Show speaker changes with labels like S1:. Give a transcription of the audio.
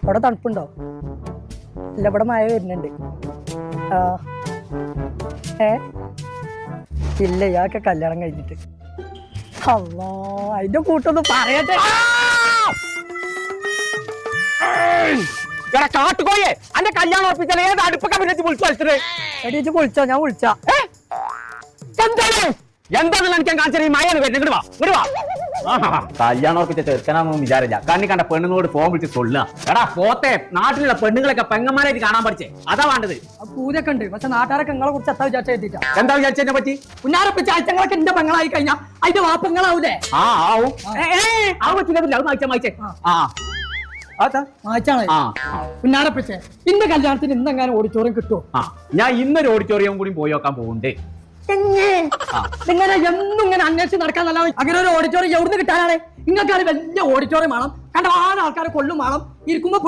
S1: അവിടെ തണുപ്പുണ്ടോ? ഇല്ല, ഇവിടെ മഴ വരുന്നുണ്ട്. ആ ഇല്ല, ഇയാൾക്ക് കല്യാണം കഴിഞ്ഞിട്ട്. അല്ലാ, അതിന്റെ കൂട്ടൊന്ന് പറയട്ടെ.
S2: കാട്ടുകോയെ അന്റെ കല്യാണം ഉറപ്പിച്ചാൽ ഏത് അടുപ്പൊക്കെ പിന്നെ വിളിച്ചു വലിച്ചത്?
S1: എടീച്ച് വിളിച്ചോ? ഞാൻ വിളിച്ചാ
S2: എന്താണെന്ന് എനിക്ക് കാണിച്ചാൽ ഈ മയാണ് വരുന്നത്. ഇങ്ങോട്ട് വാ. കല്യാണം ഉറപ്പിച്ച ചെറുക്കനാണെന്ന് വിചാരില്ല. കണ്ണി കണ്ട പെണ്ണുങ്ങളോട് ഫോൺ വിളിച്ച് കൊള്ളുക. എടാ പോത്തെ, നാട്ടിലുള്ള പെണ്ണുങ്ങളൊക്കെ പെങ്ങന്മാരായിട്ട് കാണാൻ പഠിച്ചേ. അതാ വേണ്ടത്.
S1: പൂജൊക്കെ ഉണ്ട്, പക്ഷെ നാട്ടുകാരൊക്കെ നിങ്ങളെ കുറിച്ച് എത്താ വിചാരിച്ചാ എത്തിട്ടാ.
S2: എന്താ വിചാരിച്ചതിനെ പറ്റി?
S1: ഉന്നാരപ്പിച്ച അയച്ചങ്ങളൊക്കെ എന്റെ പെങ്ങളായി കഴിഞ്ഞാ അതിന്റെ വാപ്പങ്ങളാവൂലേ?
S2: ആവും. ആ പറ്റില്ല, അത് വായിച്ചേ.
S1: ഉന്നാരപ്പിച്ചേ ഇന്ന് കല്യാണത്തിന് ഇന്നെങ്ങാനും ഓഡിറ്റോറിയം കിട്ടുമോ?
S2: ഞാൻ ഇന്നൊരു ഓഡിറ്റോറിയം കൂടി പോയി നോക്കാൻ പോകുന്നുണ്ട്.
S1: ഇങ്ങനെ എന്നും ഇങ്ങനെ അന്വേഷിച്ച് നടക്കാൻ നല്ല അങ്ങനെ ഒരു ഓഡിറ്റോറിയം എവിടുന്ന് കിട്ടാനാണ്? നിങ്ങൾക്കാണ് വലിയ ഓഡിറ്റോറിയം വേണം, കണ്ട ആൾക്കാരെ കൊള്ളും വേണം, ഇരിക്കുമ്പോ